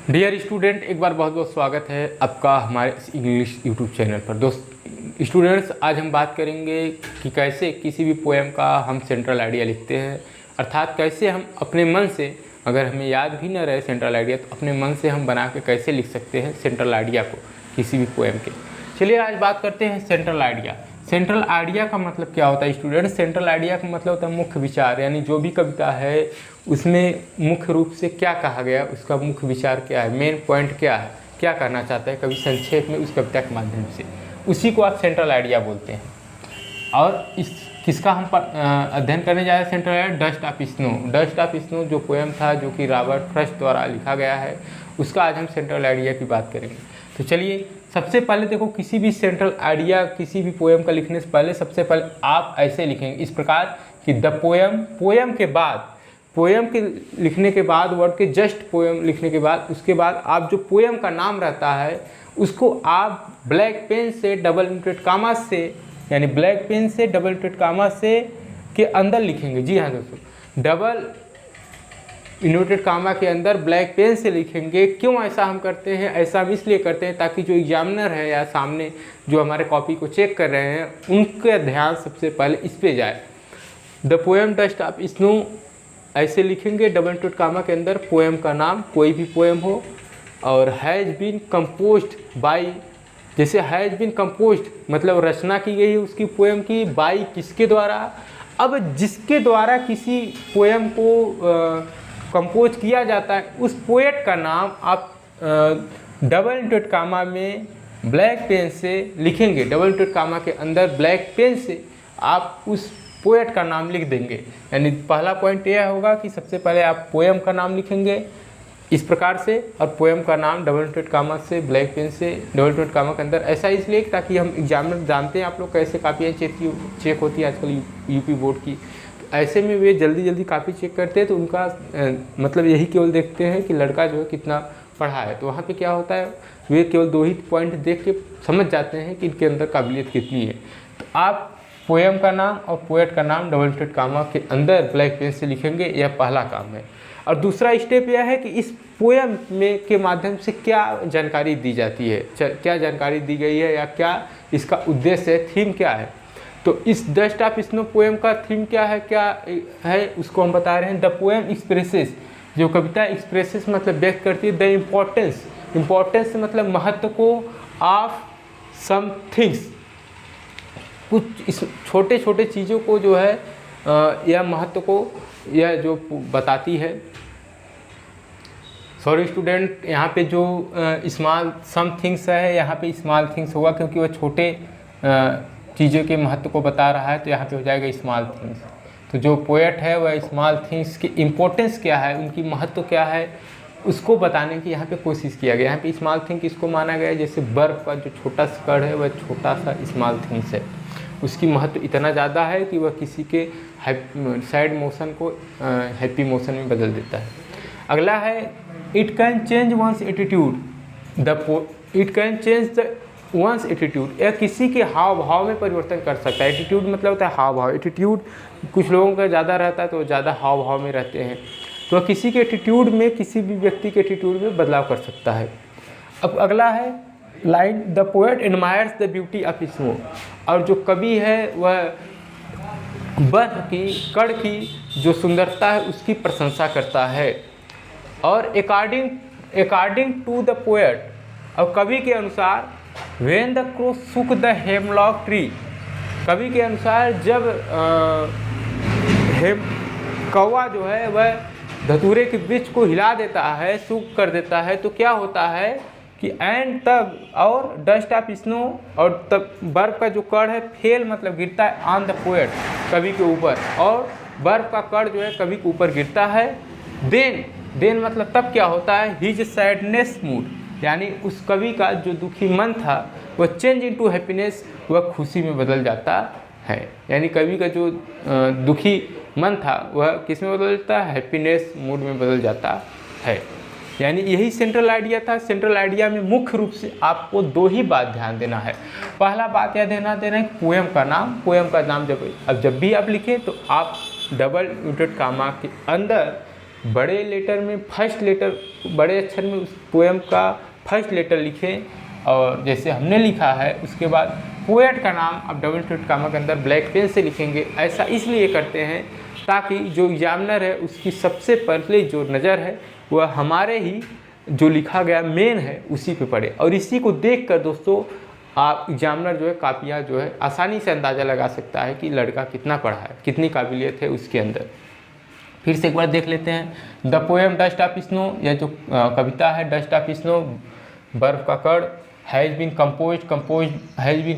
Dear student, एक बार बहुत बहुत स्वागत है आपका हमारे इंग्लिश यूट्यूब चैनल पर। दोस्त स्टूडेंट्स, आज हम बात करेंगे कि कैसे किसी भी पोएम का हम सेंट्रल आइडिया लिखते हैं, अर्थात कैसे हम अपने मन से, अगर हमें याद भी न रहे सेंट्रल आइडिया, तो अपने मन से हम बना के कैसे लिख सकते हैं सेंट्रल आइडिया को किसी भी पोएम के। चलिए आज बात करते हैं सेंट्रल आइडिया। सेंट्रल आइडिया का मतलब क्या होता है स्टूडेंट? सेंट्रल आइडिया का मतलब होता है मुख्य विचार, यानी जो भी कविता है उसमें मुख्य रूप से क्या कहा गया, उसका मुख्य विचार क्या है, मेन पॉइंट क्या है, क्या करना चाहता है कवि संक्षेप में उस कविता के माध्यम से, उसी को आप सेंट्रल आइडिया बोलते हैं। और इस किसका हम अध्ययन करने जा रहे हैं central idea? Dust of snow. Dust of snow जो पोएम था, जो कि रॉबर्ट फ्रॉस्ट द्वारा लिखा गया है, उसका आज हम सेंट्रल आइडिया की बात करेंगे। तो चलिए सबसे पहले देखो, किसी भी सेंट्रल आइडिया किसी भी पोएम का लिखने से पहले सबसे पहले आप ऐसे लिखेंगे इस प्रकार कि द पोएम, पोएम के बाद, पोएम के लिखने के बाद, वर्ड के जस्ट पोएम लिखने के बाद, उसके बाद आप जो पोएम का नाम रहता है उसको आप ब्लैक पेन से डबल इन्वर्टेड कामा से, यानी ब्लैक पेन से डबल इन्वर्टेड कामा से के अंदर लिखेंगे। जी हाँ दोस्तों, डबल इन्वर्टेड कामा के अंदर ब्लैक पेन से लिखेंगे। क्यों ऐसा हम करते हैं? ऐसा हम इसलिए करते हैं ताकि जो एग्जामिनर है या सामने जो हमारे कॉपी को चेक कर रहे हैं उनका ध्यान सबसे पहले इस पे जाए। The poem dust of snow ऐसे लिखेंगे डबल इन्वर्टेड कामा के अंदर, पोएम का नाम कोई भी पोएम हो, और हैज़ बीन कंपोज्ड बाई, जैसे हैज़ बीन कंपोज्ड मतलब रचना की गई है उसकी पोएम की, बाई किसके द्वारा। अब जिसके द्वारा किसी पोएम को कंपोज किया जाता है उस पोएट का नाम आप डबल इन्वर्टेड कामा में ब्लैक पेन से लिखेंगे। डबल इन्वर्टेड कामा के अंदर ब्लैक पेन से आप उस पोएट का नाम लिख देंगे। यानी पहला पॉइंट यह होगा कि सबसे पहले आप पोएम का नाम लिखेंगे इस प्रकार से, और पोएम का नाम डबल इन्वर्टेड कामा से ब्लैक पेन से डबल इन्वर्टेड कामा के अंदर, ऐसा इसलिए ताकि हम एग्जामिनर जानते हैं आप लोग कैसे कापियाँ चेक होती है आजकल यूपी बोर्ड की, ऐसे में वे जल्दी जल्दी कापी चेक करते हैं तो उनका मतलब यही केवल देखते हैं कि लड़का जो है कितना पढ़ा है। तो वहाँ पे क्या होता है, वे केवल दो ही पॉइंट देख के समझ जाते हैं कि इनके अंदर काबिलियत कितनी है। तो आप पोएम का नाम और पोएट का नाम डबल इन्वर्टेड कामा के अंदर ब्लैक पेन से लिखेंगे, यह पहला काम है। और दूसरा स्टेप यह है कि इस पोएम में के माध्यम से क्या जानकारी दी जाती है, क्या जानकारी दी गई है या क्या इसका उद्देश्य है, थीम क्या है। तो इस डस्ट ऑफ स्नो पोएम का थीम क्या है उसको हम बता रहे हैं। द पोएम एक्सप्रेसेस, जो कविता एक्सप्रेसेस मतलब व्यक्त करती है द इम्पोर्टेंस, इम्पोर्टेंस मतलब महत्व को, ऑफ सम थिंग्स, कुछ इस छोटे छोटे चीज़ों को जो है यह महत्व को यह जो बताती है। सॉरी स्टूडेंट, यहाँ पे जो स्मॉल सम थिंग्स है, यहाँ पे स्मॉल थिंग्स होगा क्योंकि वह छोटे चीज़ों के महत्व को बता रहा है, तो यहाँ पे हो जाएगा स्मॉल थिंग्स। तो जो पोएट है वह स्मॉल थिंग्स की इम्पोर्टेंस क्या है, उनकी महत्व क्या है, उसको बताने की यहाँ पे कोशिश किया गया। यहाँ पे स्मॉल थिंग किसको माना गया है? जैसे बर्फ़ का जो छोटा सा कण है वह छोटा सा स्मॉल थिंग्स है, उसकी महत्व इतना ज़्यादा है कि वह किसी के सैड मोशन को हैप्पी मोशन में बदल देता है। अगला है it can change one's attitude. It can change the one's attitude, यह किसी के हाव भाव में परिवर्तन कर सकता है। एटीट्यूड मतलब होता है हाव भाव। एटीट्यूड कुछ लोगों का ज़्यादा रहता है तो ज़्यादा हाव भाव में रहते हैं, तो किसी के एटीट्यूड में, किसी भी व्यक्ति के एटीट्यूड में बदलाव कर सकता है। अब अगला है line the poet admires the beauty of snow, और जो कवि है वह बर्फ की, कण की जो सुंदरता है उसकी प्रशंसा करता है। और अकॉर्डिंग टू द पोएट, और कवि के अनुसार When the crow shook the hemlock tree, कवि के अनुसार जब कौवा जो है वह धतूरे के वृक्ष को हिला देता है, सूख कर देता है, तो क्या होता है कि एंड तब, और डस्ट ऑफ स्नो, और तब बर्फ़ का जो कण है, फेल मतलब गिरता है, ऑन द पोएट कवि के ऊपर, और बर्फ़ का कण जो है कवि के ऊपर गिरता है। देन मतलब तब क्या होता है, हिज सैडनेस मूड, यानी उस कवि का जो दुखी मन था वह चेंज इनटू हैप्पीनेस, वह खुशी में बदल जाता है। यानी कवि का जो दुखी मन था वह किस में बदल जाता है, हैप्पीनेस मूड में बदल जाता है। यानी यही सेंट्रल आइडिया था। सेंट्रल आइडिया में मुख्य रूप से आपको दो ही बात ध्यान देना है। पहला बात यह देना है पोएम का नाम। पोएम का नाम जब भी आप लिखें तो आप डबल इन्वर्टेड कामा के अंदर बड़े लेटर में फर्स्ट लेटर, बड़े अक्षर में उस पोएम का फर्स्ट लेटर लिखें, और जैसे हमने लिखा है उसके बाद पोएट का नाम आप डबल इंवर्टेड कामा के अंदर ब्लैक पेन से लिखेंगे। ऐसा इसलिए करते हैं ताकि जो एग्जामिनर है उसकी सबसे पहले जो नज़र है वह हमारे ही जो लिखा गया मेन है उसी पे पड़े, और इसी को देखकर दोस्तों आप एग्जामिनर जो है कापियाँ जो है आसानी से अंदाज़ा लगा सकता है कि लड़का कितना पढ़ा है, कितनी काबिलियत है उसके अंदर। फिर से एक बार देख लेते हैं। The poem dust of snow, यह जो कविता है डस्ट ऑफ स्नो, बर्फ का कण, हैज़ बीन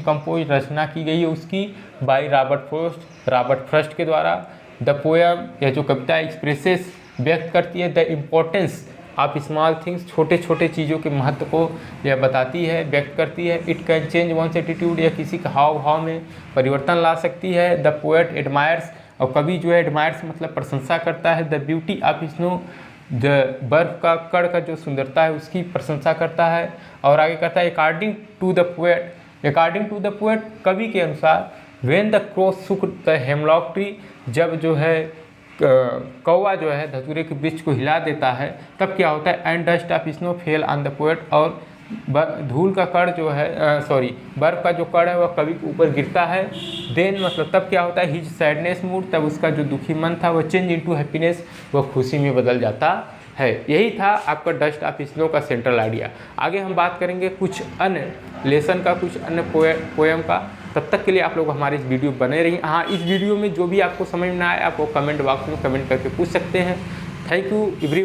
कंपोज रचना की गई है उसकी बाय रॉबर्ट फ्रॉस्ट के द्वारा। द पोएम, यह जो कविता एक्सप्रेसेस व्यक्त करती है the importance of small things, छोटे छोटे चीज़ों के महत्व को यह बताती है, व्यक्त करती है। It can change one's attitude, यह किसी का हाव भाव में परिवर्तन ला सकती है। द पोएट एडमायर्स, और कवि जो है एडमायर्स मतलब प्रशंसा करता है। The beauty of snow, the बर्फ का कण का जो सुंदरता है उसकी प्रशंसा करता है। और आगे कहता है अकॉर्डिंग टू द पोएट, कवि के अनुसार, when the crow shook the hemlock tree, जब जो है कौवा जो है धतूरे के वृक्ष को हिला देता है तब क्या होता है, and dust of snow fell on the poet, और धूल का कण जो है बर्फ का जो कण है वह कवि के ऊपर गिरता है। देन मतलब तब क्या होता है, हिज सैडनेस मूड, तब उसका जो दुखी मन था वह चेंज इनटू हैप्पीनेस, वह खुशी में बदल जाता है। यही था आपका डस्ट ऑफ स्नो का सेंट्रल आइडिया। आगे हम बात करेंगे कुछ अन्य लेसन का, कुछ अन्य पोएम का। तब तक के लिए आप लोग हमारे इस वीडियो बने रहिए। हाँ, इस वीडियो में जो भी आपको समझ में आए आप वो कमेंट बॉक्स में कमेंट करके पूछ सकते हैं। Thank you every